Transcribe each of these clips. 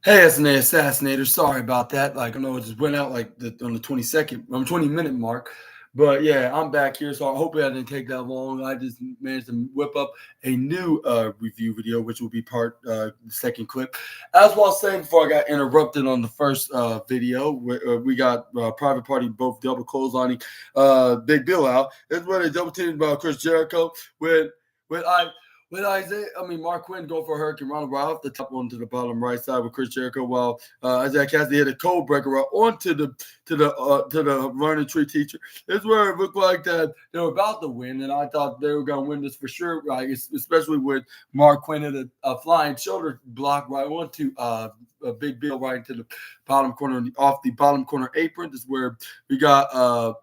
Hey, SNA Assassinator. Sorry about that. I know it just went out on the 22nd, 20-minute mark. But yeah, I'm back here. So hopefully I didn't take that long. I just managed to whip up a new review video, which will be the second clip. As I was saying before I got interrupted on the first video, we got Private Party both double clotheslining Big Bill out. This is where they double teamed by Chris Jericho with I. Mark Quinn go for a Hurricane Rana right off the top onto the bottom right side with Chris Jericho, while Isaiah Cassidy hit a cold breaker right onto the running tree teacher. This is where it looked like that they were about to win, and I thought they were going to win this for sure, right? Especially with Mark Quinn hit a flying shoulder block right onto a Big Bill right into the bottom corner, off the bottom corner apron. This is where we got.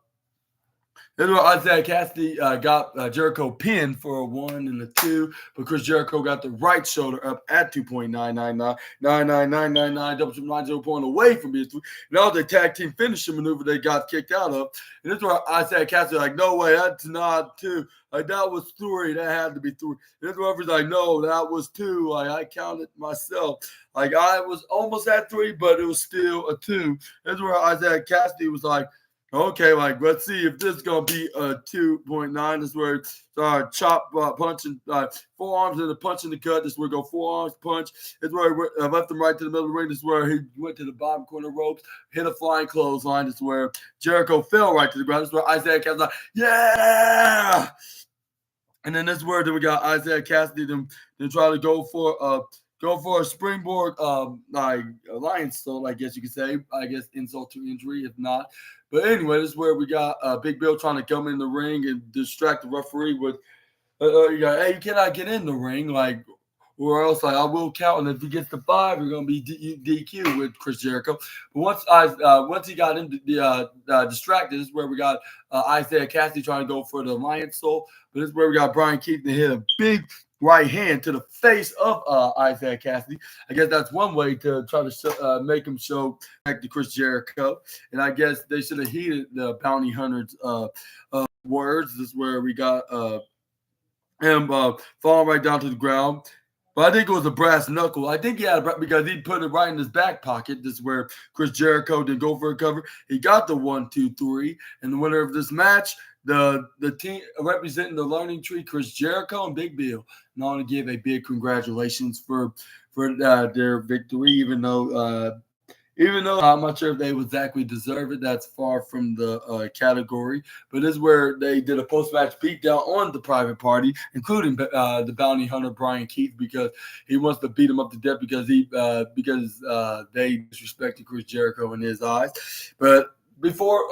This is where Isaiah Cassidy got Jericho pinned for a 1 and a 2, but Chris Jericho got the right shoulder up at 2.999, 99999, double 90 point away from being 3. Now the tag team finisher maneuver they got kicked out of. And this is where Isaiah Cassidy like, no way, that's not 2. Like, that was 3. That had to be 3. And this whoever's like, no, that was 2. Like, I counted myself. Like, I was almost at 3, but it was still a 2. This is where Isaiah Cassidy was like, okay, let's see if this is going to be a 2.9. This is where chop, punch, and forearms and a punch in the gut. This is where we go forearms, punch. This is where he left him right to the middle of the ring. This is where he went to the bottom corner ropes, hit a flying clothesline. This is where Jericho fell right to the ground. This is where Isaiah Cassidy like, yeah! And then this is where we got Isaiah Cassidy to try to go for a springboard, alliance salt, I guess you could say. I guess insult to injury, if not. But anyway, this is where we got Big Bill trying to come in the ring and distract the referee with, hey, you cannot get in the ring, or else I will count, and if he gets to 5, you're going to be DQ with Chris Jericho. But once he got into distracted, this is where we got Isaiah Cassidy trying to go for the Alliance Soul. But this is where we got Brian Keith to hit a big right hand to the face of Isaiah Cassidy. I guess that's one way to try to make him show back to Chris Jericho. And I guess they should have heeded the bounty hunter's words. This is where we got him falling right down to the ground. But I think it was a brass knuckle. I think he had because he put it right in his back pocket. This is where Chris Jericho didn't go for a cover. He got the 1, 2, 3. And the winner of this match, the team representing the Learning Tree, Chris Jericho and Big Bill. And I want to give a big congratulations for their victory, even though I'm not sure if they exactly deserve it. That's far from the category. But this is where they did a post-match beatdown on the Private Party, including the bounty hunter Brian Keith, because he wants to beat him up to death because they disrespected Chris Jericho in his eyes. But before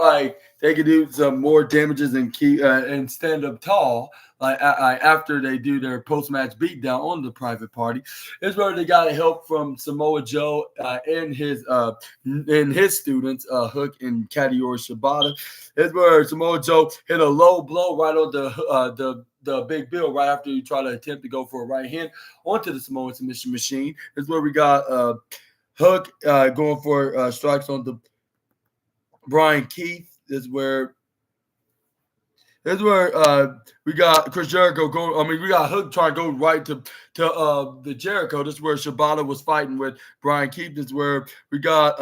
they could do some more damages and stand up tall, after they do their post-match beatdown on the Private Party, is where they got help from Samoa Joe and his students, Hook and Katsuyori Shibata. Is where Samoa Joe hit a low blow right on the Big Bill right after he tried to attempt to go for a right hand onto the Samoan submission machine. Is where we got Hook going for strikes on the Brian Keith. Is where we got Chris Jericho going. We got Hook trying to go right to the Jericho. This is where Shibata was fighting with Brian Keith. This is where we got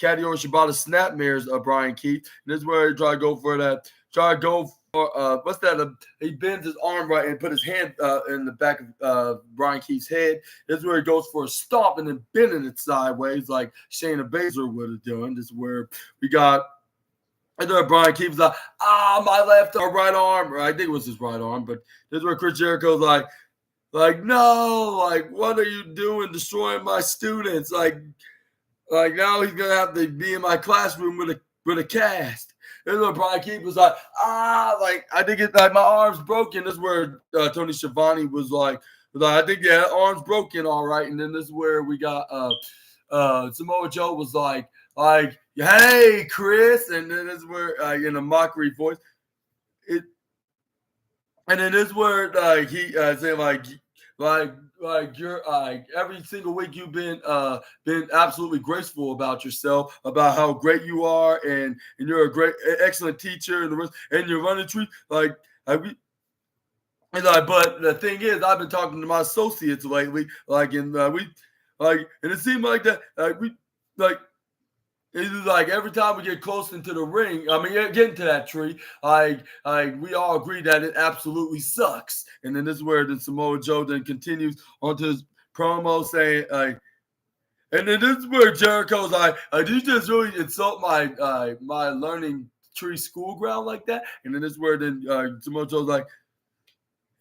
Katsuyori Shibata snapmares Brian Keith. And this is where he try to go for that. Try to go for what's that? He bends his arm right and put his hand in the back of Brian Keith's head. This is where he goes for a stomp and then bending it sideways like Shayna Baszler would have done. This is where we got. And then Brian Keith was like, my left or right arm. Or I think it was his right arm. But this is where Chris Jericho's like, no, what are you doing destroying my students? Like now he's going to have to be in my classroom with a cast. This is where Brian Keith was like, I think it's like my arm's broken. This is where Tony Schiavone was like, I think, yeah, arm's broken, all right. And then this is where we got Samoa Joe was like, hey, Chris, and then this is where in a mockery voice, and then this is where he saying you're every single week you've been absolutely graceful about yourself, about how great you are, and you're a great, excellent teacher, and you're running tree but the thing is, I've been talking to my associates lately, and it seemed like that, like it's like every time we get close into the ring, I mean, get into that tree, we all agree that it absolutely sucks. And then this is where then Samoa Joe then continues onto his promo saying, and then this is where Jericho's like, did you just really insult my learning tree school ground like that? And then this is where then Samoa Joe's like,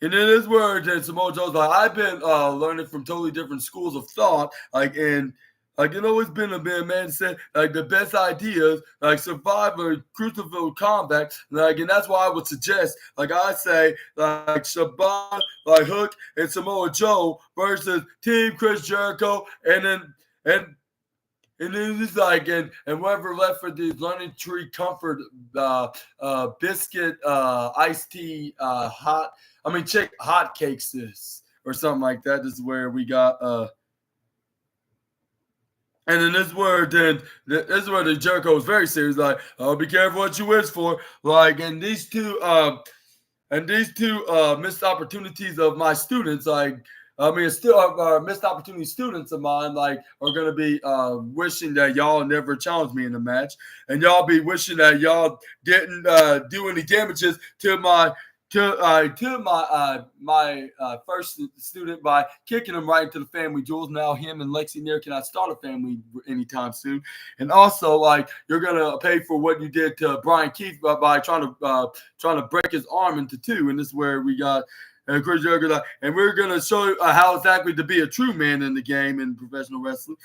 and then this is where then Samoa Joe's like, I've been learning from totally different schools of thought, and it's been a man said the best ideas survive a crucible combat, and that's why I would suggest I say Shabbat, Hook and Samoa Joe versus Team Chris Jericho, and then it's and whoever left for the Learning Tree Comfort biscuit iced tea check hot cakes this or something like that. This is where we got and then this is where the Jericho was very serious. Be careful what you wish for. And these two missed opportunities of my students, missed opportunity students of mine, are gonna be wishing that y'all never challenge me in the match, and y'all be wishing that y'all didn't do any damages to my first student by kicking him right into the family jewels. Now him and Lexi Nair cannot start a family anytime soon. And also, you're gonna pay for what you did to Brian Keith by trying to break his arm into two. And this is where we got Chris Jericho, and we're gonna show you how exactly to be a true man in the game in professional wrestling.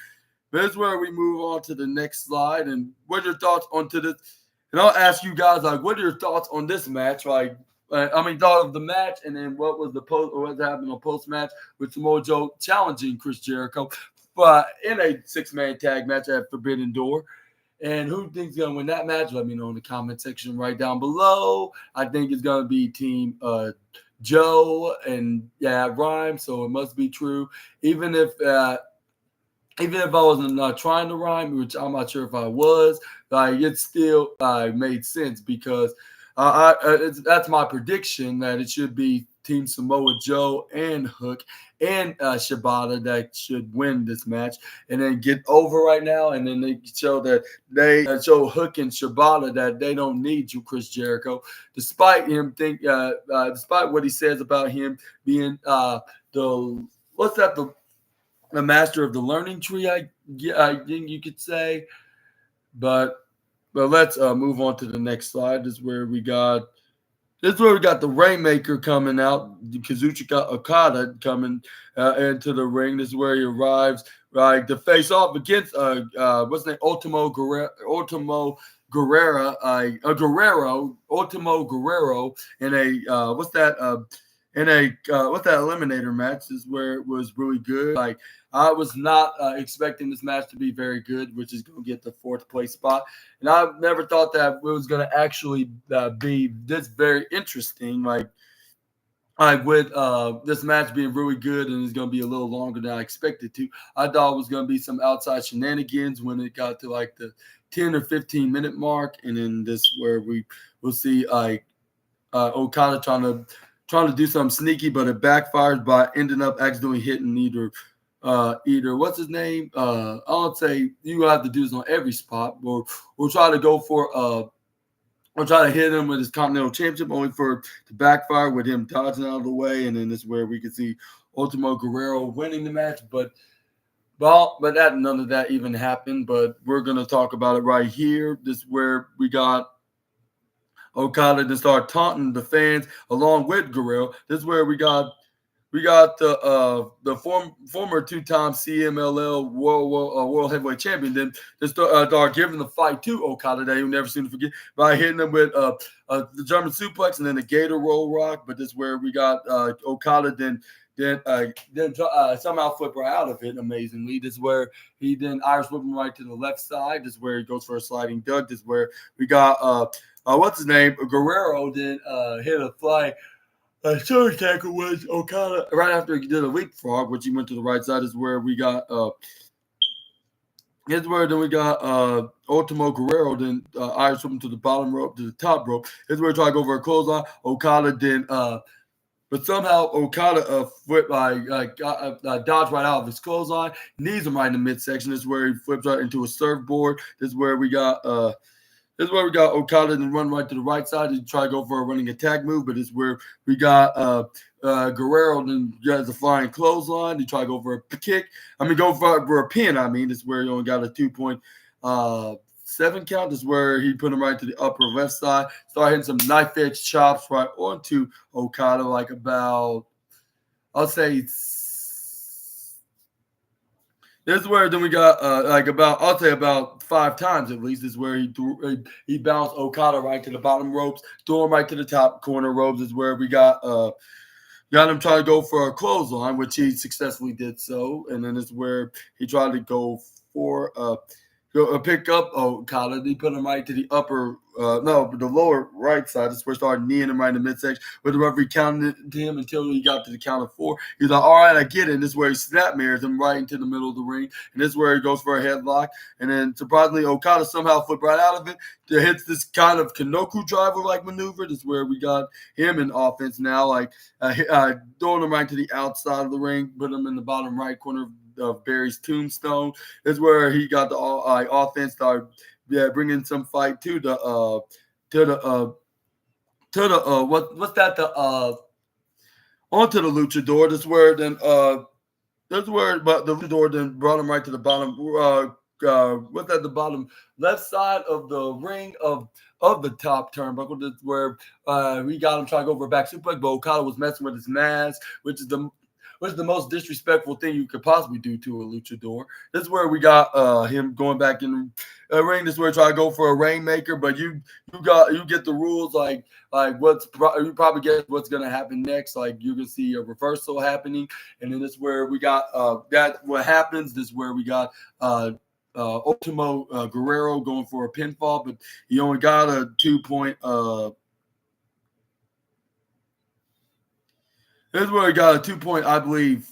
This is where we move on to the next slide. And what are your thoughts onto this? And I'll ask you guys, what are your thoughts on this match? Thought of the match, and then what was the post, or what happened on post match with Samoa Joe challenging Chris Jericho, but in a 6-man tag match at Forbidden Door. And who thinks gonna win that match? Let me know in the comment section right down below. I think it's gonna be Team Joe, and rhyme, so it must be true. Even if I wasn't trying to rhyme, which I'm not sure if I was, it still made sense because. That's my prediction that it should be Team Samoa Joe and Hook and Shibata that should win this match and then get over right now. And then they show Hook and Shibata that they don't need you, Chris Jericho, despite despite what he says about him being the master of the learning tree. I think you could say, but let's move on to the next slide. This is where we got the Rainmaker coming out. Kazuchika Okada coming into the ring. This is where he arrives to face off against what's his name? Ultimo Guerrero in a eliminator match. This is where it was really good. I was not expecting this match to be very good, which is going to get the 4th place spot. And I never thought that it was going to actually be this very interesting. With this match being really good and it's going to be a little longer than I expected to. I thought it was going to be some outside shenanigans when it got to the 10 or 15 minute mark. And then this where we will see Okada trying to do something sneaky, but it backfires by ending up accidentally hitting either what's his name? I would say you have to do this on every spot. We'll try to go for we'll try to hit him with his Continental Championship, only for to backfire with him dodging out of the way. And then this is where we can see Ultimo Guerrero winning the match, but none of that even happened. But we're gonna talk about it right here. This is where we got Okada to start taunting the fans along with Guerrero. This is where we got the former 2-time CMLL World Heavyweight Champion. Then start giving the fight to Okada that he'll never seem to forget by hitting him with the German suplex and then the Gator Roll Rock. But this is where we got Okada then somehow flip right out of it amazingly. This is where he then Irish whip him right to the left side. This is where he goes for a sliding Doug. This is where we got what's his name? Guerrero then hit a fly. Shoulder tackle was Okada right after he did a leapfrog, which he went to the right side. Is where we got. Here's where then we got Ultimo Guerrero. Then Irish whip him to the bottom rope, to the top rope. Here's where he tried to go for a clothesline. Okada then But somehow Okada dodged right out of his clothesline, knees him right in the midsection. This is where he flips right into a surfboard. This is where we got Okada and run right to the right side. He try to go for a running attack move, but it's where we got Guerrero and has a flying clothesline. He try to go for a kick. Go for a pin. This is where he only got a 2.7 count. This is where he put him right to the upper left side. Start hitting some knife edge chops right onto Okada, like about, I'll say, this is where then we got about 5 times at least. This is where he bounced Okada right to the bottom ropes, threw him right to the top corner ropes. This is where we got him trying to go for a clothesline, which he successfully did so. And then this is where he tried to go for pick up Okada. He put him right to the the lower right side. This is where he started kneeing him right in the midsection. But the referee counted him until he got to the count of 4. He's like, all right, I get it. And this is where he snap mirrors him right into the middle of the ring. And this is where he goes for a headlock. And then surprisingly, Okada somehow flipped right out of it. Hits this kind of Kanoku driver-like maneuver. This is where we got him in offense now, throwing him right to the outside of the ring, put him in the bottom right corner of Barry's tombstone. This is where he got the offense started bringing some fight to the onto the luchador. This is where then the luchador then brought him right to the bottom the bottom left side of the ring of the top turnbuckle. This is where we got him trying to go for a back suplex, but Okada was messing with his mask, which is the most disrespectful thing you could possibly do to a luchador. This is where we got him going back in the ring. This is where he tried to go for a rainmaker, but you get the rules you probably get what's gonna happen next. Like you're gonna see a reversal happening, and then this is where we got what happens. This is where we got Ultimo Guerrero going for a pinfall, but he only got a 2-point. This is where he got a 2-point, I believe,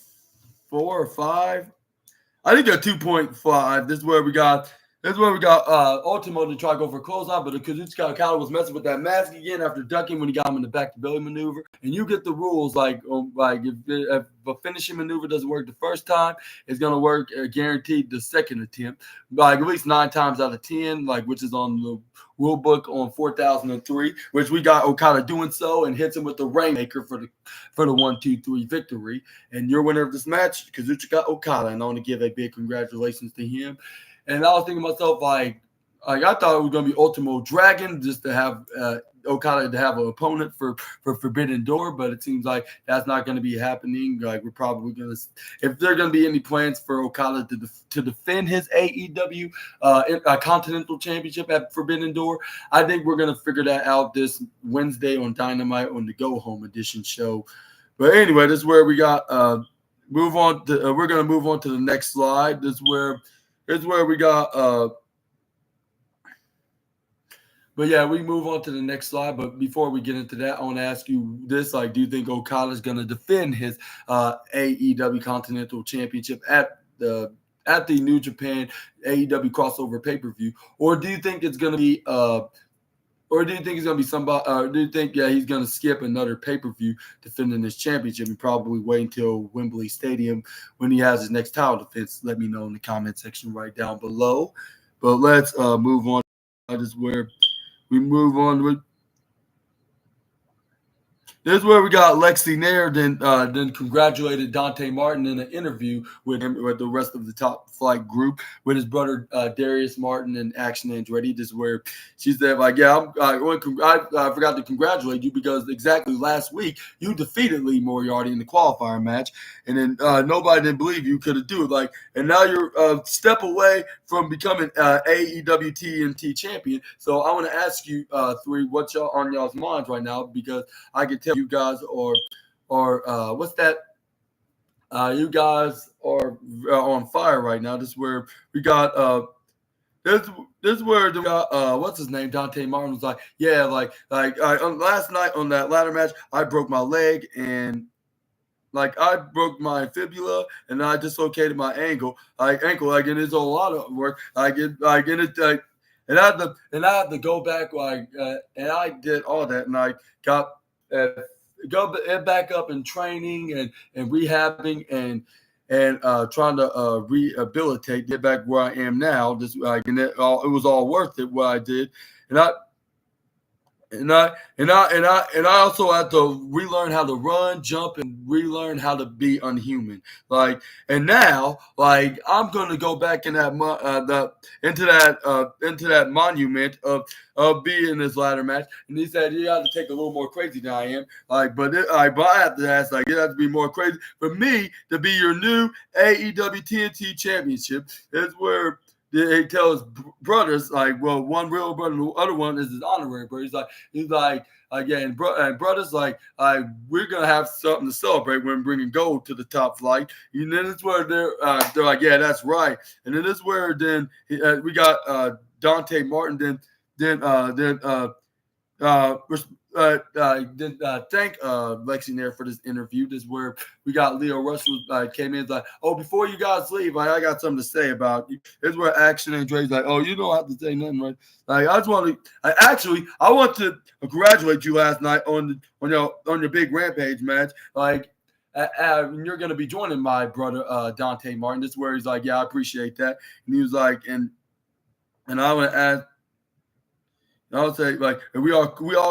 4 or 5. I think a 2.5. This is where we got Ultimo to try to go for a clothesline, but Kazuchika Okada was messing with that mask again after ducking when he got him in the back to belly maneuver. And you get the rules if a finishing maneuver doesn't work the first time, it's gonna work guaranteed the second attempt, at least 9 times out of 10, which is on the rule book on 4003, which we got Okada doing so and hits him with the rainmaker for the 1-2-3 victory. And your winner of this match, Kazuchika Okada, and I want to give a big congratulations to him. And I was thinking to myself, I thought it was going to be Ultimo Dragon just to have Okada to have an opponent for Forbidden Door, but it seems like that's not going to be happening. We're probably going to, if there are going to be any plans for Okada to defend his AEW Continental Championship at Forbidden Door, I think we're going to figure that out this Wednesday on Dynamite on the Go Home Edition show. But anyway, this is where we got we're going to move on to the next slide. This is where we got but yeah, we move on to the next slide. But before we get into that, I want to ask you this: do you think Okada is going to defend his AEW Continental Championship at the New Japan AEW crossover pay-per-view, or do you think it's going to be or do you think he's going to be somebody? Do you think he's going to skip another pay-per-view defending his championship and probably wait until Wembley Stadium when he has his next title defense? Let me know in the comment section right down below. But let's move on. That is where we move on with. This is where we got Lexi Nair then congratulated Dante Martin in an interview with him with the rest of the Top Flight group with his brother Darius Martin and Action Andretti. This is where she said, I forgot to congratulate you because exactly last week you defeated Lee Moriarty in the qualifier match, and then nobody didn't believe you could do it. And now you're a step away from becoming AEW TNT champion. So I want to ask you three, what's on y'all's minds right now, because I can tell you guys are what's that? You guys are on fire right now. This is where we got this is where we got what's his name? Dante Martin was last night on that ladder match, I broke my leg and I broke my fibula and I dislocated my ankle. And it's a lot of work. And I had to go back and I did all that and I got back up in training and rehabbing and trying to rehabilitate, get back where I am now. Just like, and it was all worth it what I did, and I also had to relearn how to run, jump, and relearn how to be unhuman. Like, and now, like, I'm gonna go back in into that monument of being this ladder match. And he said you have to take a little more crazy than I am. Like, but I have to ask, like, it has to be more crazy for me to be your new AEW TNT Championship. That's where he tells brothers, like, well, one real brother, the other one is his honorary brother. He's like, again, brothers, like, we're gonna have something to celebrate when bringing gold to the top flight. And then it's where they're like, yeah, that's right. And then it's where we got Dante Martin. Then thank Lexi there for this interview. This is where we got Leo Russell came in, like, oh, before you guys leave, I got something to say about you. This is where Action and Dre's like, oh, you don't have to say nothing, right? Like, I just want to, I want to congratulate you last night on your big Rampage match. Like, you're going to be joining my brother Dante Martin. This is where he's like, yeah, I appreciate that. And he was like, and I want to ask. I would say, like, we all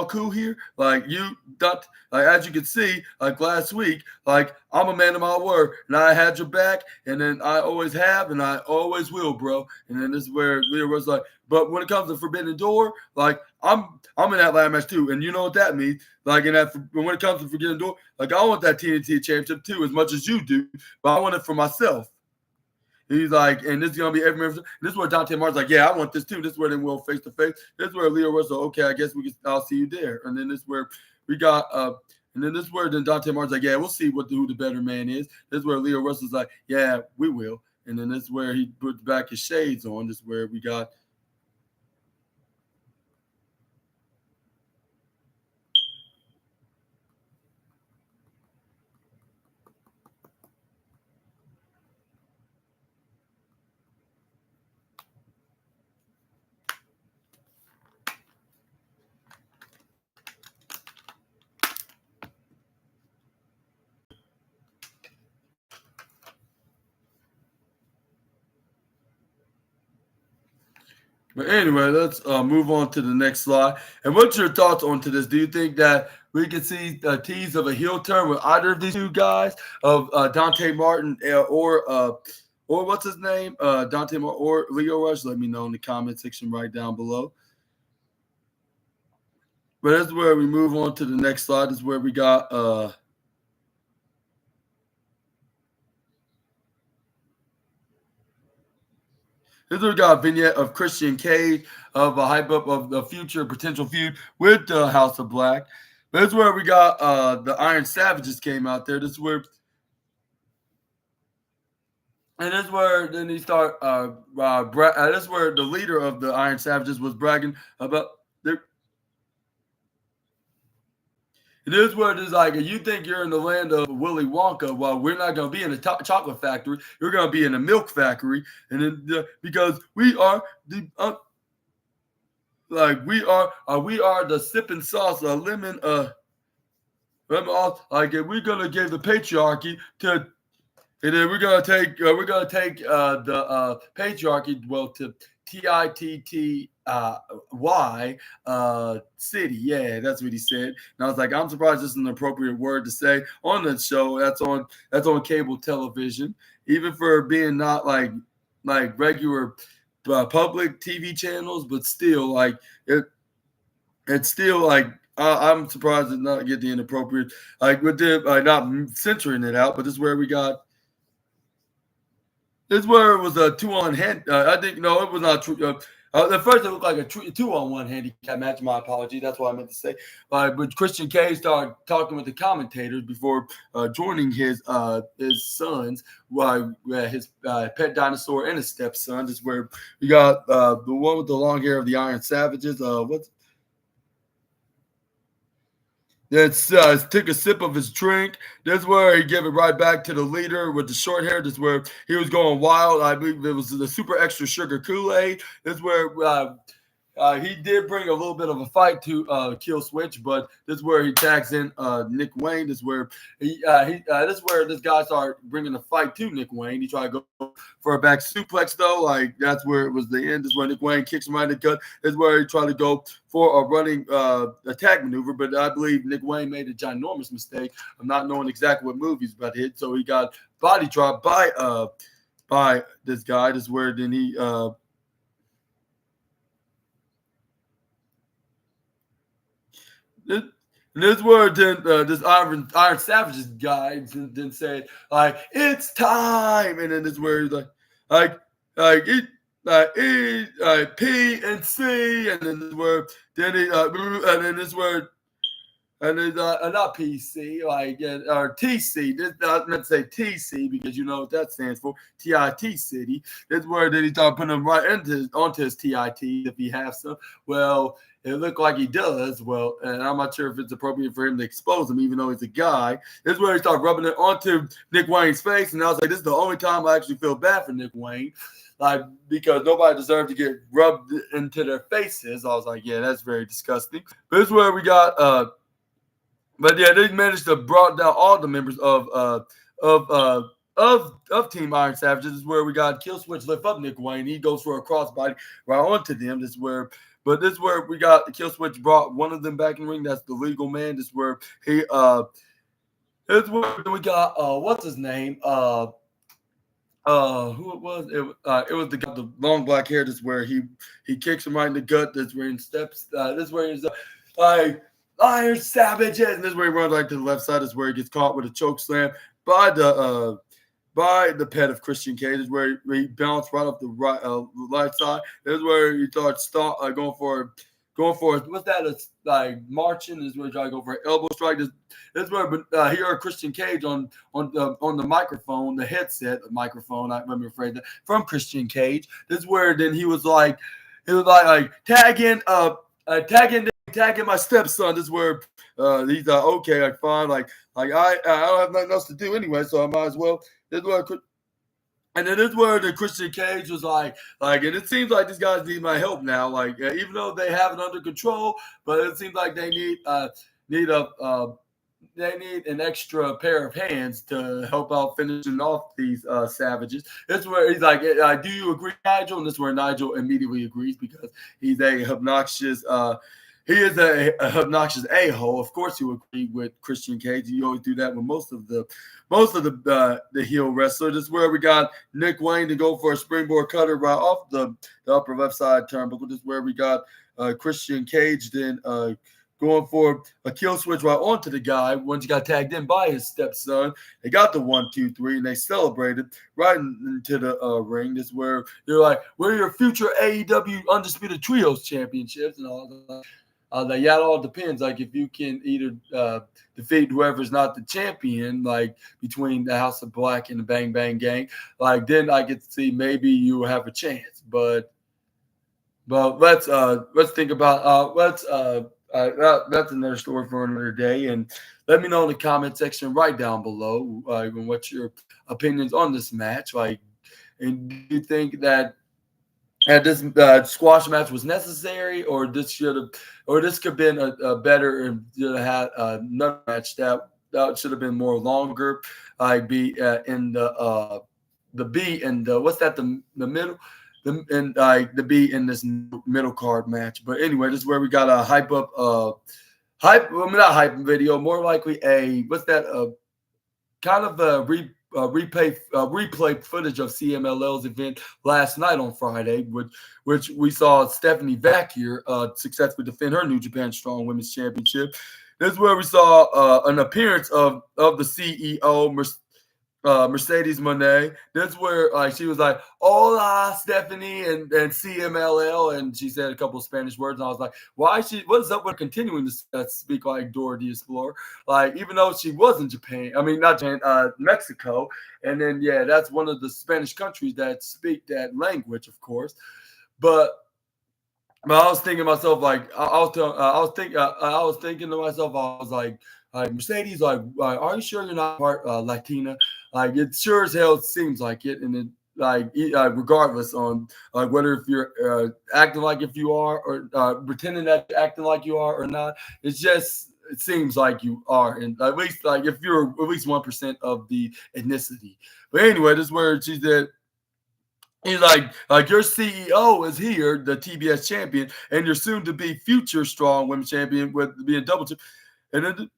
cool here. Like, as you can see, like last week, like, I'm a man of my word, and I had your back, and then I always have, and I always will, bro. And then this is where Leo was like, but when it comes to Forbidden Door, like, I'm in that ladder match too, and you know what that means. Like, when it comes to Forbidden Door, like, I want that TNT championship too, as much as you do, but I want it for myself. He's like, and this is gonna be every member. This is where Dante Martin's like, yeah, I want this too. This is where then we'll face to face. This is where Leo Russell, okay, I guess I'll see you there. And then this is where we got, and then this is where then Dante Martin's like, yeah, we'll see who the better man is. This is where Leo Russell's like, yeah, we will. And then this is where he puts back his shades on. This is where we got. But anyway, let's move on to the next slide. And what's your thoughts on to this? Do you think that we could see a tease of a heel turn with either of these two guys, of Dante Martin or what's his name, Dante Martin or Leo Rush? Let me know in the comment section right down below. But that's where we move on to the next slide. This is where we got this is where we got a vignette of Christian Cage of a hype up of the future potential feud with the House of Black. But this is where we got the Iron Savages came out there. This is where. And this is where then he start. This is where the leader of the Iron Savages was bragging about. It is what it is. Like, you think you're in the land of Willy Wonka. Well, we're not going to be in a chocolate factory. You're going to be in a milk factory, and then because we are the we are the sipping sauce, lemon like, we're going to give the patriarchy to. And then we're gonna take the patriarchy, well, to TITTY city. Yeah, that's what he said. And I was like, I'm surprised this is an appropriate word to say on the show. That's on cable television, even for being not like regular public TV channels, but still, like, it's still like. I'm surprised it not get the inappropriate, like, with them not censoring it out. But this is where we got. This is where it was a 2-on hand. I think no, it was not true. At first, it looked like a 2-on-1 handicap match. My apology. That's what I meant to say. But Christian Cage started talking with the commentators before joining his sons, his pet dinosaur and his stepson. This is where we got the one with the long hair of the Iron Savages. Took a sip of his drink. This is where he gave it right back to the leader with the short hair. This is where he was going wild. I believe it was the super extra sugar Kool-Aid. This is where he did bring a little bit of a fight to Kill Switch, but this is where he tags in Nick Wayne. This is where this is where this guy started bringing a fight to Nick Wayne. He tried to go for a back suplex though, like that's where it was the end. This is where Nick Wayne kicks him right in the gut. This is where he tried to go for a running attack maneuver, but I believe Nick Wayne made a ginormous mistake of not knowing exactly what move he's about to hit, so he got body dropped by this guy. This is where then he this word then this Iron Savage's guy then said like it's time, and then this where he's like it E P and C, and then this word then he and then this word. And it's not PC, like or TC. This I meant to say TC because you know what that stands for. TIT City. This word that he started putting him right onto his TIT if he has some. Well, it looked like he does. Well, and I'm not sure if it's appropriate for him to expose him, even though he's a guy. This is where he started rubbing it onto Nick Wayne's face, and I was like, this is the only time I actually feel bad for Nick Wayne. Like, because nobody deserved to get rubbed into their faces. I was like, yeah, that's very disgusting. But this is where we got but yeah, they managed to brought down all the members of Team Iron Savages. This is where we got Kill Switch lift up Nick Wayne. He goes for a crossbody right onto them. This is where we got the Kill Switch brought one of them back in the ring. That's the legal man. This is where he this is where we got what's his name? Who it was? It was the guy with the long black hair. This is where he kicks him right in the gut. This is where he steps. This is where he's like Iron Savages, and this is where he runs like to the left side. This is where he gets caught with a choke slam by the pet of Christian Cage. This is where he bounced right off the right side. This is where he starts going for what's that? It's like marching. This is where he tries to go for an elbow strike. This is where he heard Christian Cage on the microphone, the headset microphone. I remember afraid that from Christian Cage. This is where then he was like tagging my stepson. This is where he's like, okay, like fine, like I don't have nothing else to do anyway, so I might as well. This is where, and then this is where the Christian Cage was like, and it seems like these guys need my help now. Like even though they have it under control, but it seems like they need an extra pair of hands to help out finishing off these savages. This is where he's like, do you agree, Nigel? And this is where Nigel immediately agrees because he's a obnoxious. He is a obnoxious a-hole. Of course, you agree with Christian Cage. You always do that with most of the heel wrestlers. This is where we got Nick Wayne to go for a springboard cutter right off the upper left side turnbuckle. This is where we got Christian Cage then going for a kill switch right onto the guy. Once he got tagged in by his stepson, they got the 1, 2, 3, and they celebrated right into the ring. This is where they're like, "Where are your future AEW Undisputed Trios championships?" And all that. Yeah, it all depends. Like if you can either defeat whoever's not the champion, like between the House of Black and the Bang Bang Gang, like then I get to see maybe you have a chance. But let's think about that's another story for another day. And let me know in the comment section right down below what's your opinions on this match. Like, and do you think that this squash match was necessary, or this could have been a better and had another match that should have been more longer. Be in the B and what's that, the middle, the B in this middle card match. But anyway, this is where we got a not hype video, more likely a what's that kind of a replay footage of CMLL's event last night on Friday, which we saw Stephanie Vacquier successfully defend her New Japan Strong Women's Championship. This is where we saw an appearance of the CEO, Mercedes Moné. This is where she was like, "Hola, Stephanie," and CMLL, and she said a couple of Spanish words, and I was like, what is up with continuing to speak like Dora the Explorer? Like, even though she was in Japan, I mean, not Japan, Mexico, and then, yeah, that's one of the Spanish countries that speak that language, of course, but I was thinking to myself, like, I was thinking to myself, I was like, Mercedes, like, are you sure you're not part Latina? Like, it sure as hell seems like it. And then, regardless on whether if you're acting like if you are or pretending that you're acting like you are or not. It seems like you are, and at least like if you're at least 1% of the ethnicity. But anyway, this is where she said. He's like your CEO is here, the TBS champion, and your soon to be future strong women champion with being double champ. And then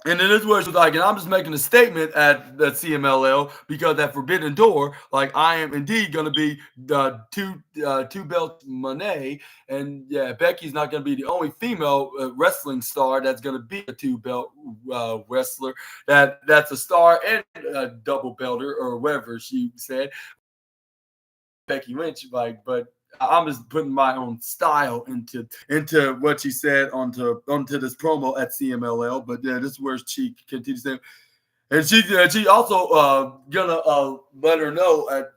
And then this was like, and I'm just making a statement at the CMLL because at Forbidden Door, like I am indeed going to be the two belt Monet, and yeah, Becky's not going to be the only female wrestling star that's going to be a two belt wrestler. That's a star and a double belter or whatever she said. Becky Lynch, like, but I'm just putting my own style into what she said onto this promo at CMLL. But yeah, this is where she continues to, and she also gonna let her know at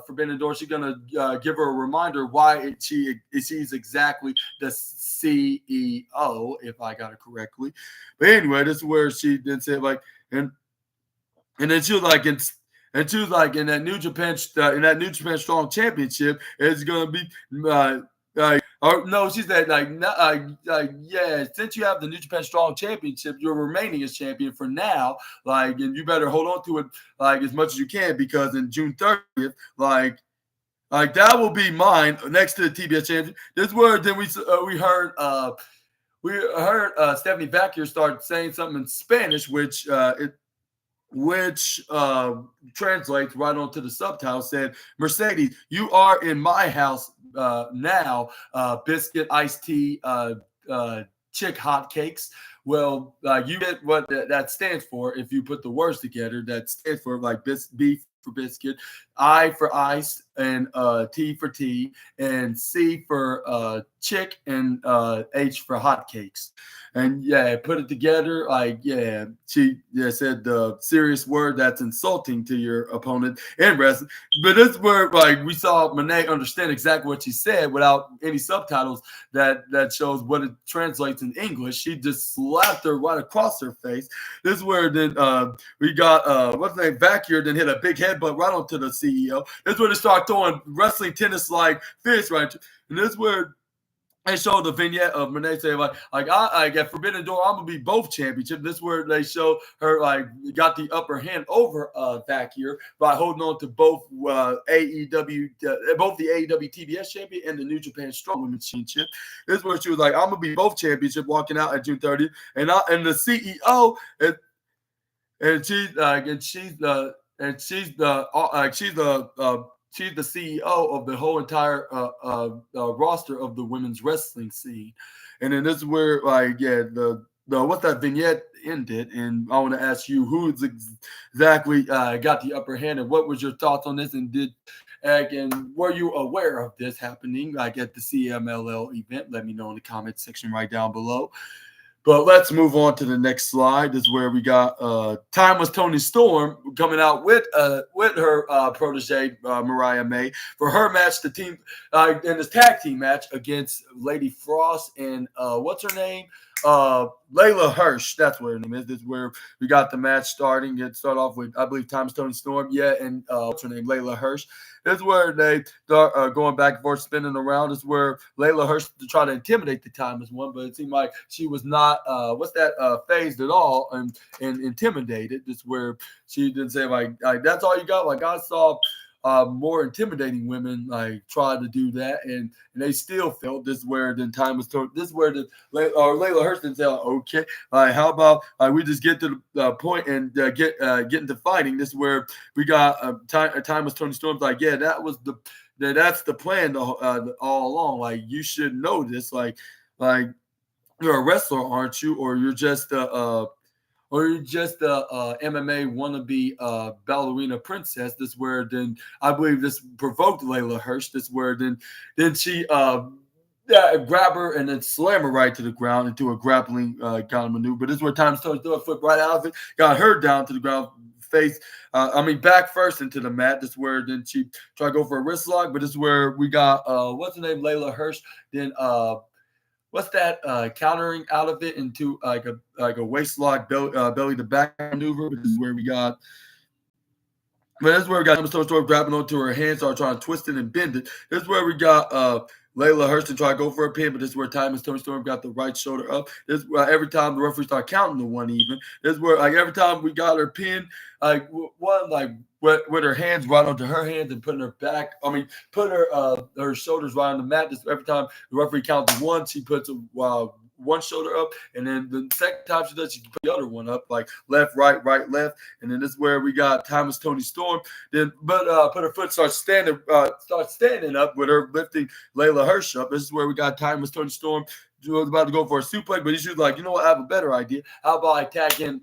Forbidden Door. She's gonna give her a reminder why she's exactly the CEO, if I got it correctly. But anyway, this is where she then said like and then she was like, in that New Japan Strong Championship, it's gonna be or no, she said yeah, since you have the New Japan Strong Championship, you're remaining as champion for now, like, and you better hold on to it like as much as you can because in June 30th, like that will be mine next to the TBS champion. This word then we heard. We heard Stephanie Vacquier start saying something in Spanish, which translates right onto the subtitle, said, Mercedes, you are in my house now, biscuit, iced tea, chick hotcakes. Well, you get what that stands for. If you put the words together, that stands for like beef for biscuit, I for ice, and T for tea, and C for chick, and H for hotcakes. And yeah, put it together. Like, yeah, she said the serious word that's insulting to your opponent in wrestling. But this word, like, we saw Monet understand exactly what she said without any subtitles that shows what it translates in English. She just slapped her right across her face. This is where then we got what's the name? Vacquier then hit a big headbutt right onto the CEO. This is where they start throwing wrestling tennis like fists right. And this is where they show the vignette of Monet saying I at Forbidden Door, I'm gonna be both championship. This is where they show her like got the upper hand over Vacquier by holding on to both AEW, both the AEW TBS champion and the New Japan Strong Women's Championship. This is where she was like, I'm gonna be both championship walking out at June 30th, and the CEO and she's the CEO of the whole entire roster of the women's wrestling scene. And then this is where, like, yeah, the what that vignette ended. And I want to ask you who exactly got the upper hand, and what was your thoughts on this? And were you aware of this happening, like at the CMLL event? Let me know in the comment section right down below. But let's move on to the next slide. This is where we got Timeless Tony Storm coming out with her protege Mariah May for her match, the team in this tag team match against Lady Frost and what's her name? Layla Hirsch. That's what her name is. This is where we got the match starting. It start off with, I believe, Timeless Tony Storm. Yeah, and what's her name? Layla Hirsch. This is where they start going back and forth, spinning around. This is where Layla Hirsch to try to intimidate the Timeless One, but it seemed like she was not phased at all and intimidated. This is where she didn't say like that's all you got. Like I saw more intimidating women like try to do that, and they still failed. This is where then time was told. This is where Layla Hirsch didn't say, okay, how about we just get to the point and get into fighting. This is where we got time was Tony Storm's like, yeah, that's the plan all along. Like you should know this. Like you're a wrestler, aren't you? Or you're just a MMA wannabe ballerina princess. This where then I believe this provoked Layla Hirsch. This where then she grab her and then slam her right to the ground into a grappling kind of maneuver. This is where Time Stone's doing a flip right out of it, got her down to the ground. Back first into the mat. This is where then she tried to go for a wrist lock, but this is where we got what's her name, Layla Hirsch. Then what's that countering out of it into like a waist lock belly to back maneuver. This is where we got But this is where we got Emma Stone grabbing onto her hand, start trying to twist it and bend it. This is where we got Layla Hurston try to go for a pin, but this is where Tony Storm got the right shoulder up. This is where every time the referee start counting to one even. This is where like every time we got her pinned, like one like with her hands right onto her hands and putting her back. I mean, put her shoulders right on the mat. This every time the referee counts to one, she puts one shoulder up, and then the second time she does, she put the other one up, like left, right, left, and then this is where we got Tony Storm. Then, but put her foot starts standing up with her lifting Layla Hirsch up. This is where we got Tony Storm was about to go for a suplex, but she was like, you know what, I have a better idea. How about I tag in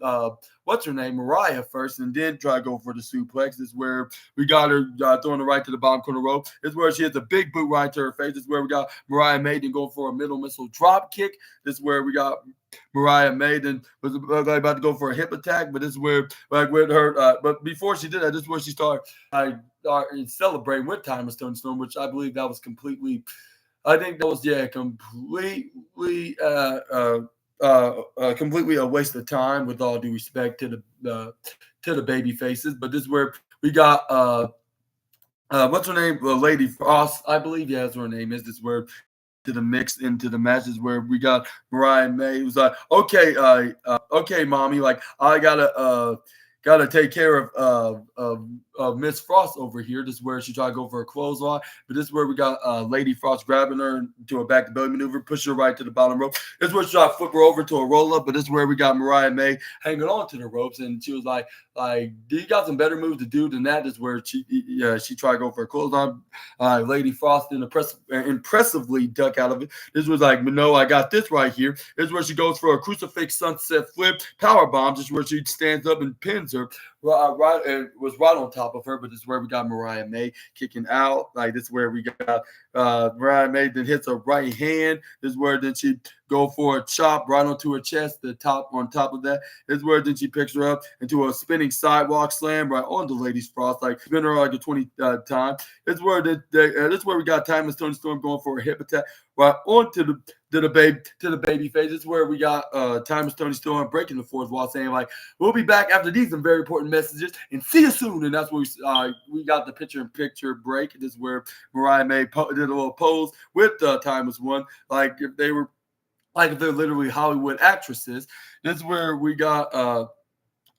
what's her name, Mariah first, and then try to go for the suplex. This is where we got her throwing the right to the bottom corner rope. This is where she hits a big boot right to her face. This is where we got Mariah Maiden going for a middle missile drop kick. This is where we got Mariah Maiden was about to go for a hip attack, but this is where, like, with her, but before she did that, this is where she started celebrating with Tony Storm, which I believe that was completely. I think that was completely a waste of time. With all due respect to the baby faces, but this is where we got what's her name, Lady Frost, I believe. Yeah, that's what her name is. This is where to the mix into the matches where we got Mariah May who's like, okay, mommy, like I gotta take care of Miss Frost over here. This is where she tried to go for a clothesline, but this is where we got Lady Frost grabbing her into a back to belly maneuver, push her right to the bottom rope. This is where she tried to flip her over to a roll up, but this is where we got Mariah May hanging on to the ropes, and she was like, do you got some better moves to do than that? This is where she tried to go for a clothesline. Lady Frost impressively duck out of it. This was like, no, I got this right here. This is where she goes for a crucifix sunset flip power bomb. This is where she stands up and pins her. Right, it was right on top of her, but this is where we got Mariah May kicking out. Like this is where we got Mariah May then hits her right hand. This is where then she go for a chop right onto her chest. On top of that is where then she picks her up into a spinning sidewalk slam right onto Lady Frost, like spin her like a 20 time. This is where this is where we got Tony Storm going for a hip attack right onto the baby face. This is where we got Tony Storm breaking the fourth wall, saying like, we'll be back after these some very important messages and see you soon. And that's where we got the picture-in-picture break. This is where Mariah May did a little pose with Timeless One, like if they're literally Hollywood actresses. This is where we got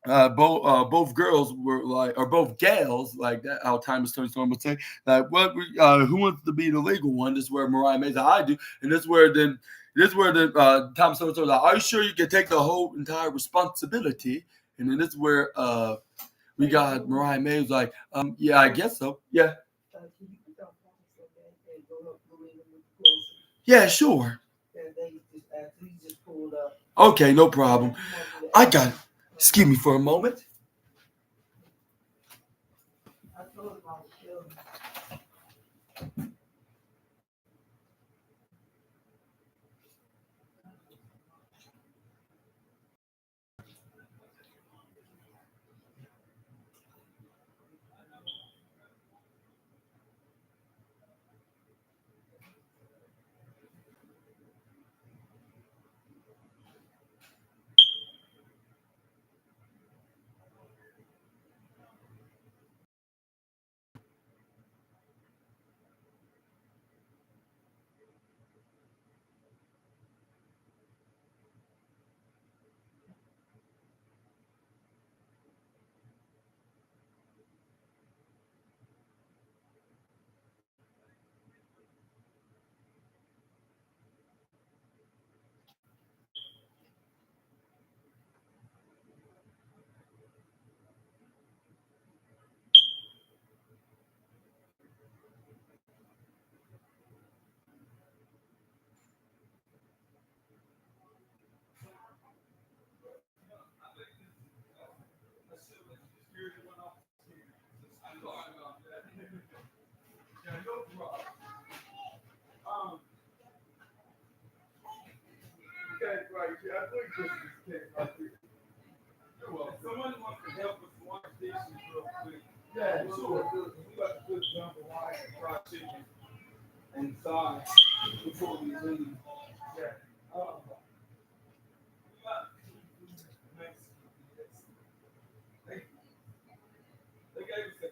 both girls were like, or both gals, like that. How Tony Storm would say, like, who wants to be the legal one? This is where Mariah May said, I do, and this is where Tom Storm was like, are you sure you can take the whole entire responsibility? And then this is where we got Mariah May was like, yeah, I guess so, yeah. Yeah, sure. Okay, no problem. I got it. Excuse me for a moment. Someone wants to help us wash dishes real quick. Yeah, sure. We got to put jambalaya and fried chicken inside before we leave. Yeah. They gave us a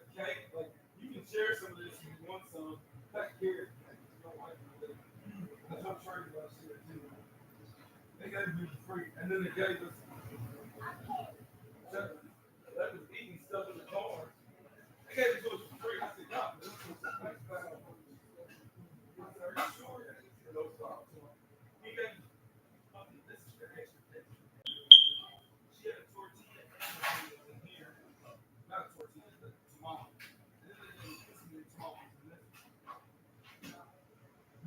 gave me free, and then they gave us that was eating stuff in the car. They gave it to us for free. I said, no, this was nice back. Are you sure? No problem. He gave me this is your extra. She had a tortilla in here. Not a tortilla, but tamale. And then they gave us some tamales.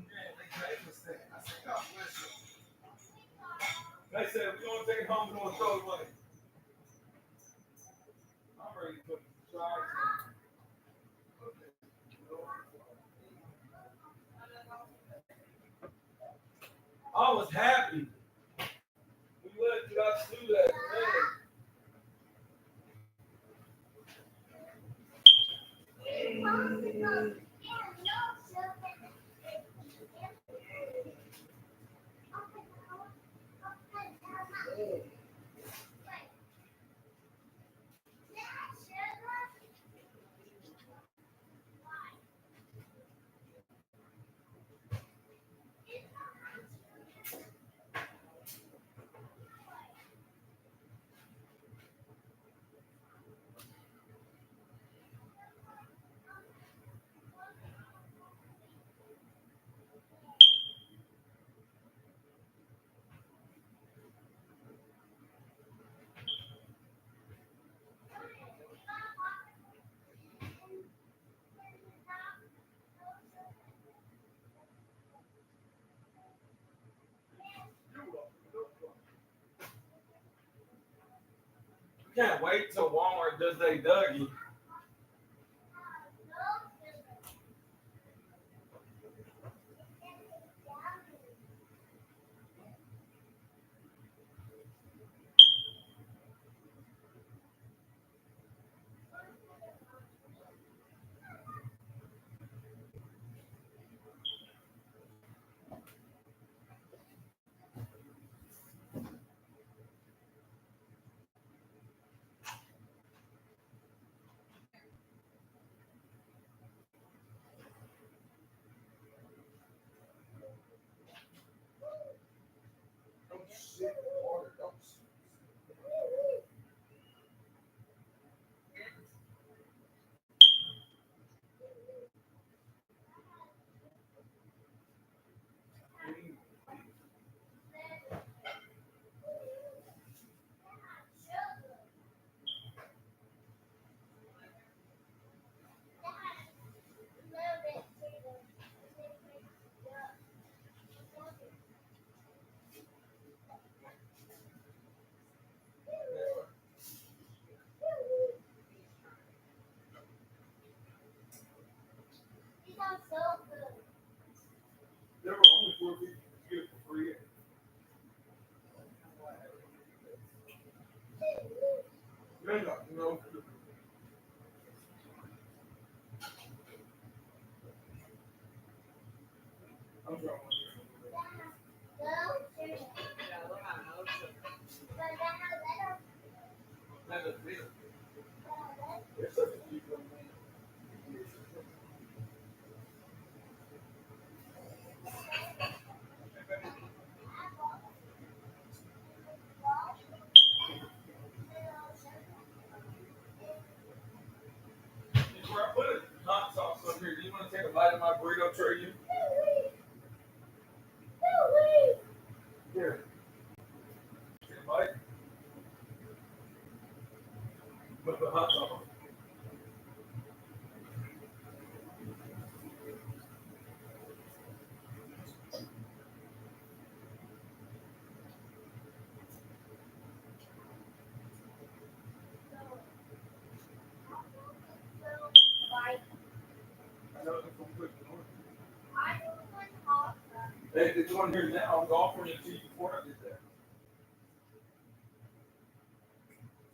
Yeah, they gave us that. I said, God bless you. They said, we're going to take it home and we're going to throw it away. I'm ready to put fries in. I was happy. We let you guys do that. Can't wait till Walmart does they Dougie. There were only 4 people to get it for free. No. I'm trying. Before I put a hot sauce up here, do you want to take a bite of my burrito tray? Here. Take a bite. Put the hot sauce on. I know it's going to put it on. It's on here now. I'm offering it to you before I get there.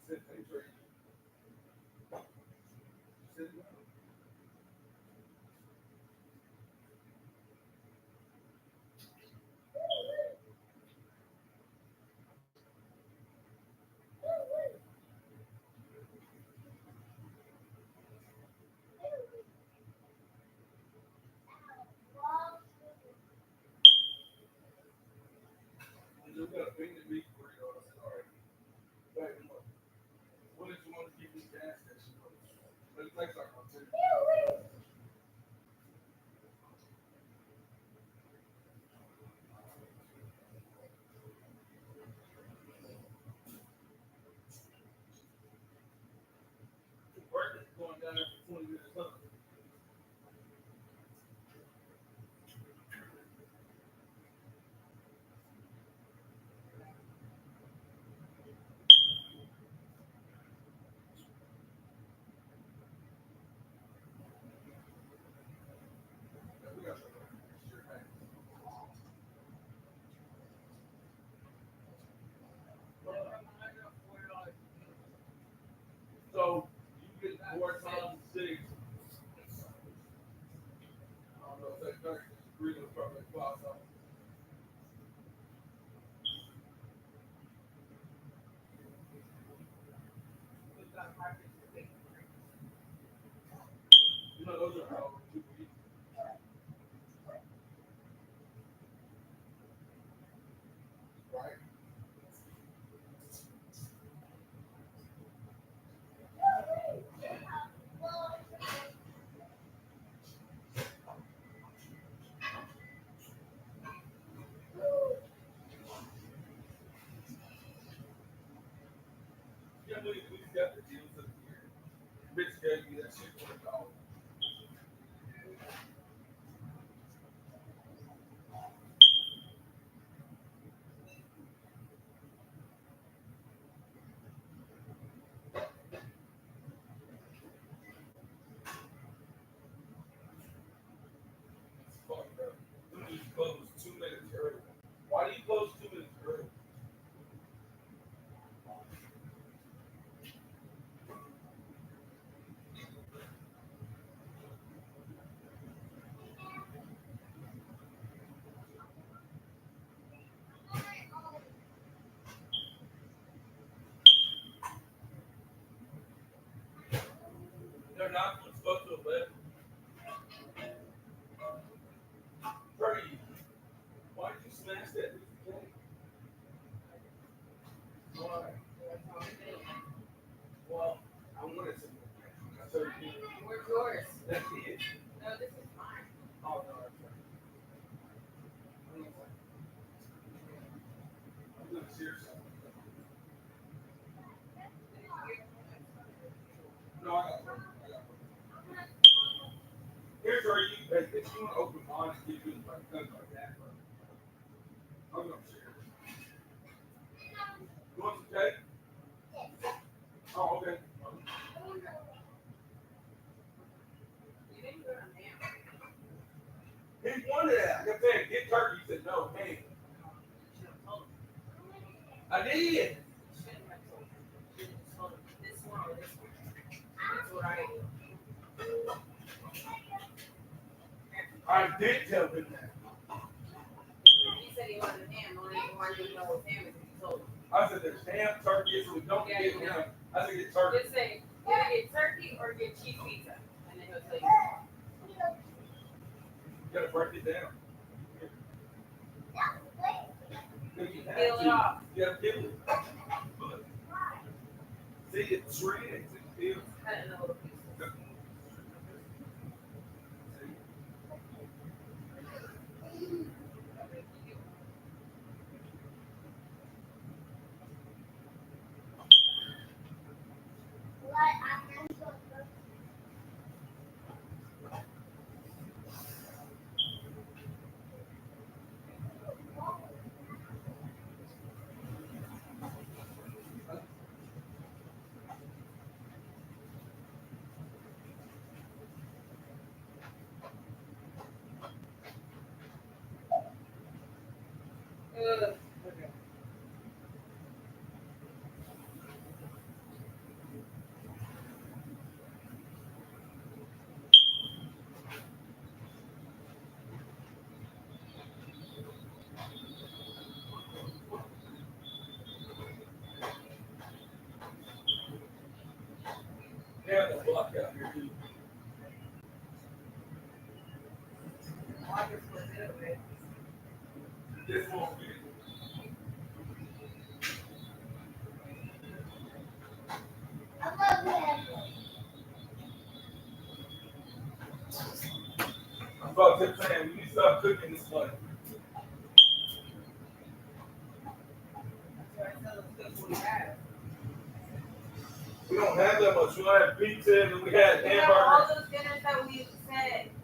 Sit there. Sit down.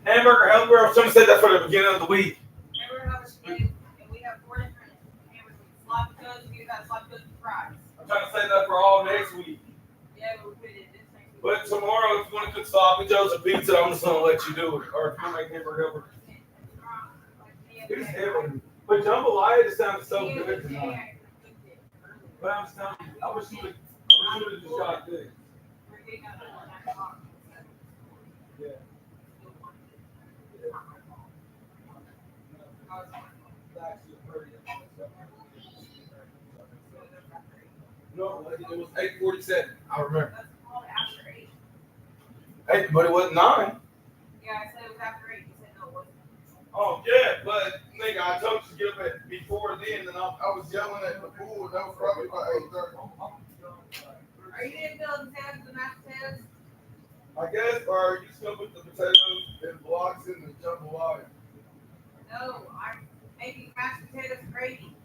Hamburger Helper. Someone said that for the beginning of the week. I'm trying to say that for all next week. But tomorrow, if you want to cook sloppy joes and pizza, I'm just gonna let you do it. Or if you want to make hamburger helper, it's heavy. But jambalaya just sounds so good tonight. But I'm just telling you, I wish you would have just got this. Yeah. No, it was 8:47. I remember. Hey, but it was 9. Oh yeah, but nigga, I told you to get up at before then, and I was yelling at the pool. That was probably about 8:30. Are you gonna build tabs and mashed potatoes? I guess, or you just gonna put the potatoes and blocks in the jambalaya. No, I'm making mashed potatoes and gravy.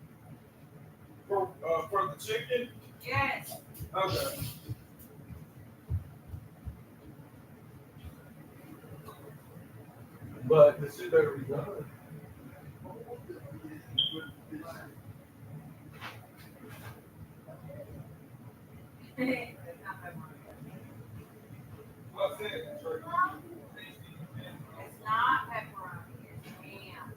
For the chicken? Yes. Okay. But the shit better be done. It's not pepperoni. What's it? It's not pepperoni. It's ham.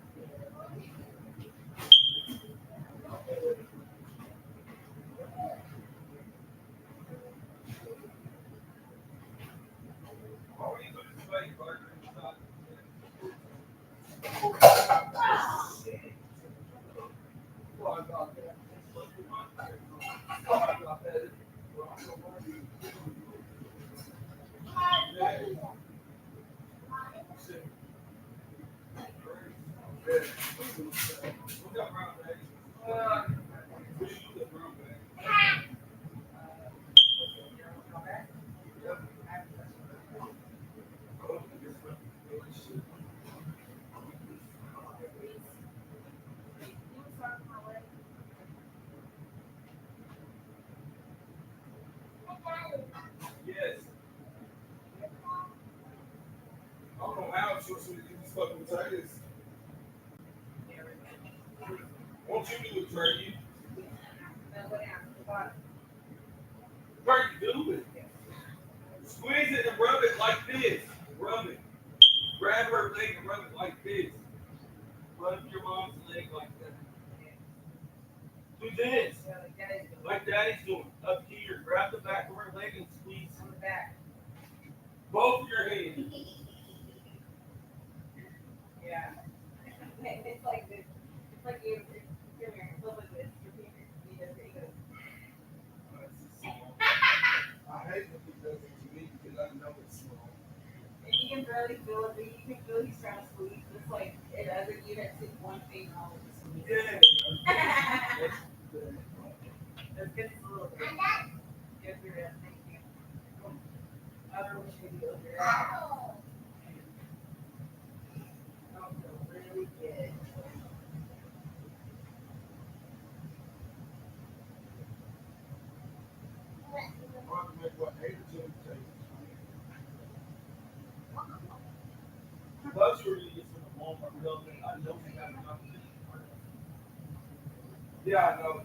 Yes. I don't know how it's supposed to do these fucking potatoes. Won't you do it, Trey? Trey, do it. Squeeze it and rub it like this. Rub it. Grab her leg and rub it like this. Rub your mom's leg like that. Do this. Like Daddy's doing. Up here. Grab the back of her leg and squeeze On the back. both your hands. Yeah. It's like this. It's like you. Come here. Look like this. Your finger. You just go. I hate when he does it to me because I know it's small. And you can barely feel it, but you can feel he's trying to squeeze. It's like it doesn't even take one finger all of the squeeze. Yeah. That's good. It's a little bit. Good for your thank you. Other one should be over there. That feels really good. Make what 8 or 10 potatoes. Those you were gonna get from the Walmart building. I don't think I have enough. Yeah, I know.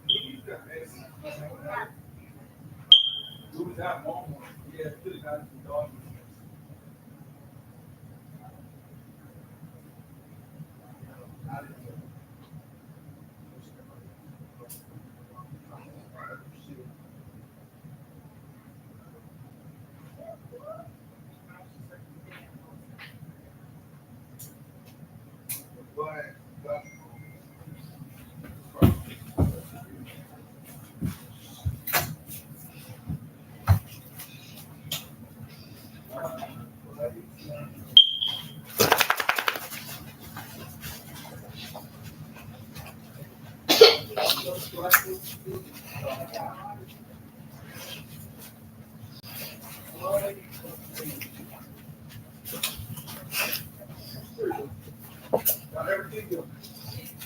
You use that medicine. Who was at Walmart? Yeah, could have gotten some dog food. I didn't know. But everything good.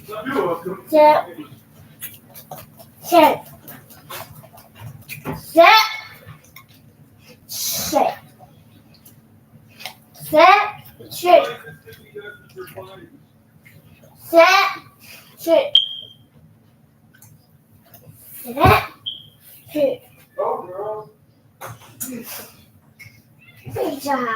You're welcome. Set. Set. Set. Set. Set. Set. Set. Set. Set. Set. Go, girl. Good job.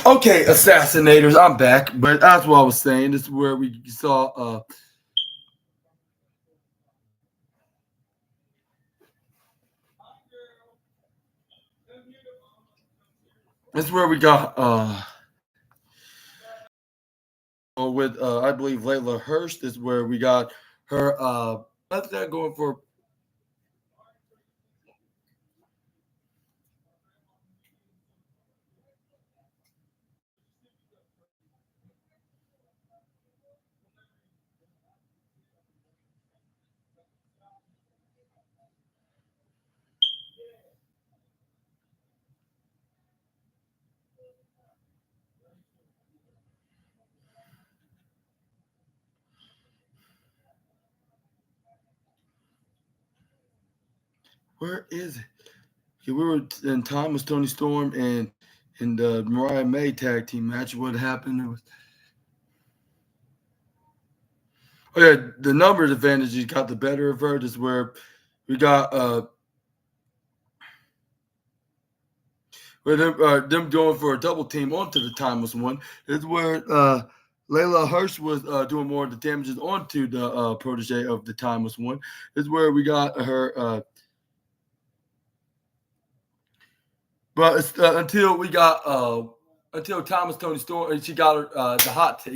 Okay, assassinators, I'm back. But that's what I was saying. This is where we saw This is where we got with I believe Layla Hirsch. This is where we got her what's that going for? Where is it? Okay, we were in time with Tony Storm and the Mariah May tag team match. What happened? It was the numbers advantage got the better of her. This is where we got with them going for a double team onto the timeless one. This is where Layla Hirsch was doing more of the damages onto the protege of the timeless one. This is where we got her. But it's, until we got until Thomas Tony Storm, and she got her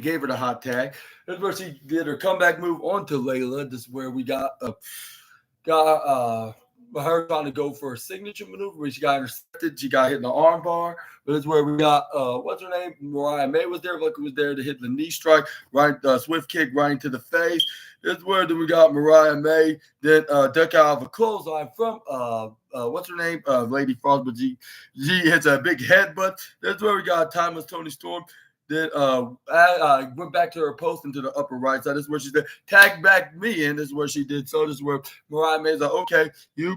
gave her the hot tag. That's where she did her comeback move onto Layla. This is where we got her trying to go for a signature maneuver, where she got intercepted. She got hit in the arm bar. But it's where we got what's her name? Mariah May was there. Lucky was there to hit the knee strike, right, swift kick right into the face. This is where then we got Mariah May, then duck out of a clothesline from what's her name? Lady Frost, but she hits a big headbutt. That's where we got Timeless Tony Storm. Then went back to her post into the upper right side. This is where she said, tag back me in. This is where she did. So this is where Mariah May's like, okay, you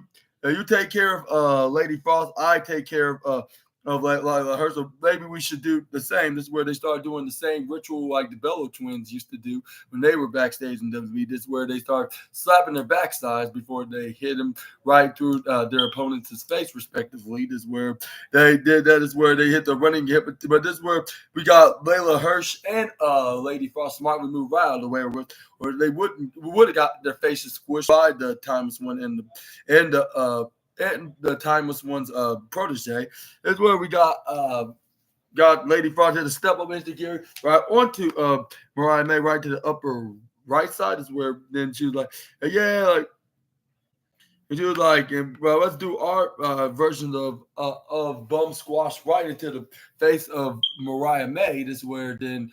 take care of Lady Frost. I take care of like her. So maybe we should do the same. This is where they started doing the same ritual like the Bello twins used to do when they were backstage in WWE. This is where they start slapping their backsides before they hit them right through their opponent's face, respectively. This is where they did that. Is where they hit the running hip. But this is where we got Layla Hirsch and Lady Frost smartly moved right out of the way, or they would have got their faces squished by the Timeless one and the Timeless one's protege. Is where we got Lady Frost had to step up into Gary right onto Mariah May right to the upper right side. Is where then she was like, yeah, like. And she was like, well, let's do our version of bum squash right into the face of Mariah May. This is where then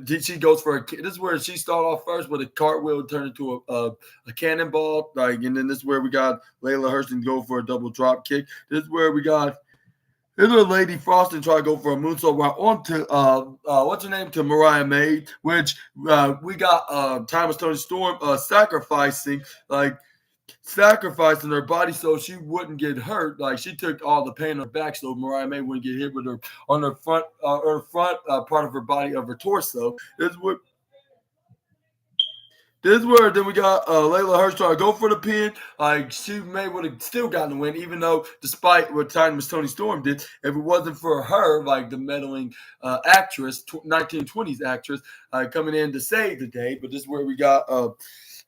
she goes for a. This is where she started off first with a cartwheel turned into a cannonball. Like, and then this is where we got Layla Hurston go for a double drop kick. This is where we got. This is Lady Frost and try to go for a moonsault right onto what's her name to Mariah May, which we got Thomas Tony Storm sacrificing her body so she wouldn't get hurt. Like she took all the pain on her back so Mariah May wouldn't get hit with her on her front part of her body of her torso. This is where then we got Layla Hirsch trying to go for the pin. Like she may would have still gotten the win, even though despite what Timeless Tony Storm did, if it wasn't for her, like the meddling actress, 1920s actress, coming in to save the day. But this is where we got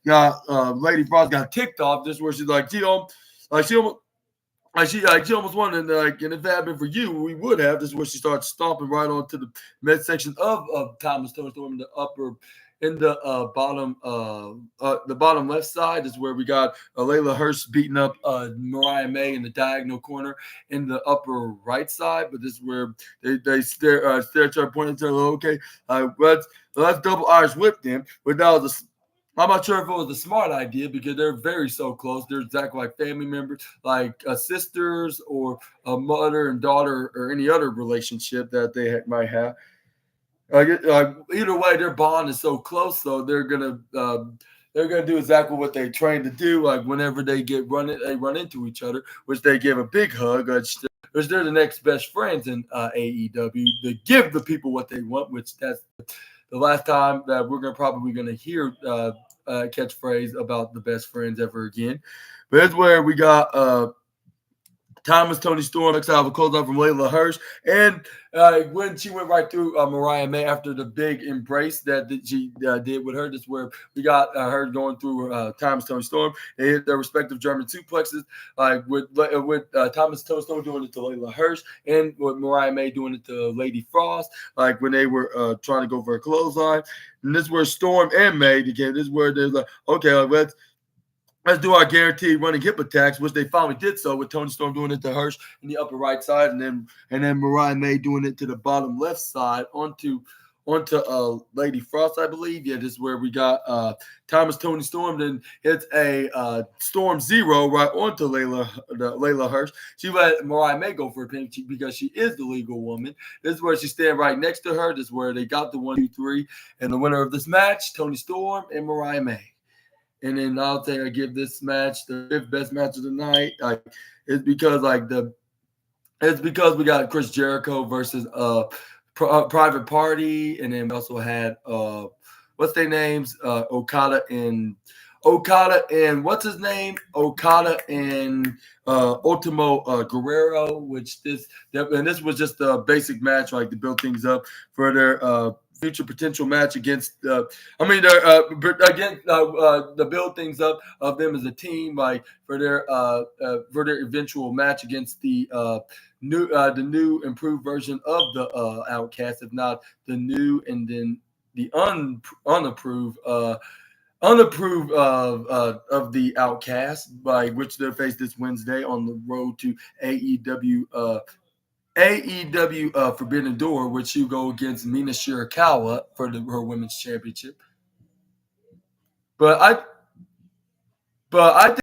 Lady Frost got ticked off. This is where she's like, she almost won, and if it had been for you, we would have. This is where she starts stomping right onto the midsection of Thomas Tony Storm in the upper. In the bottom left side is where we got Layla Hirsch beating up Mariah May in the diagonal corner in the upper right side. But this is where they stare pointing to okay, let's double Irish whip them. But that was I'm not sure if it was a smart idea because they're very so close. They're exactly like family members, like sisters or a mother and daughter or any other relationship that they might have. Either way, their bond is so close, so they're gonna do exactly what they train to do. Like whenever they run into each other, which they give a big hug. Which they're the next best friends in AEW. They give the people what they want, which that's the last time that we're probably gonna hear catchphrase about the best friends ever again. But that's where we got Thomas, Tony Storm, next have a closeout from Layla Hirsch. And when she went right through Mariah May after the big embrace that she did with her, that's where we got her going through Thomas, Tony Storm. They hit their respective German suplexes, with Thomas, Tony Storm doing it to Layla Hirsch, and with Mariah May doing it to Lady Frost, like when they were trying to go for a clothesline. And this is where Storm and May again. This is where they're like, okay, let's do our guaranteed running hip attacks, which they finally did so with Tony Storm doing it to Hirsch in the upper right side, and then Mariah May doing it to the bottom left side onto Lady Frost, I believe. Yeah, this is where we got Thomas, Tony Storm, then hits a Storm Zero right onto Layla Hirsch. She let Mariah May go for a pin because she is the legal woman. This is where she stand right next to her. This is where they got the 1, 2, 3, and the winner of this match, Tony Storm and Mariah May. And then I'll say I give this match the 5th best match of the night. It's because we got Chris Jericho versus Private Party, and then we also had what's their names? Okada and what's his name? Okada and Ultimo Guerrero, this was just a basic match, like to build things up for their future potential match against the build things up of them as a team, like for their eventual match against the new improved version of the Outcast, if not the new and then the unapproved of the Outcast, by which they'll face this Wednesday on the road to AEW Forbidden Door, which you go against Mina Shirakawa for her women's championship. But I think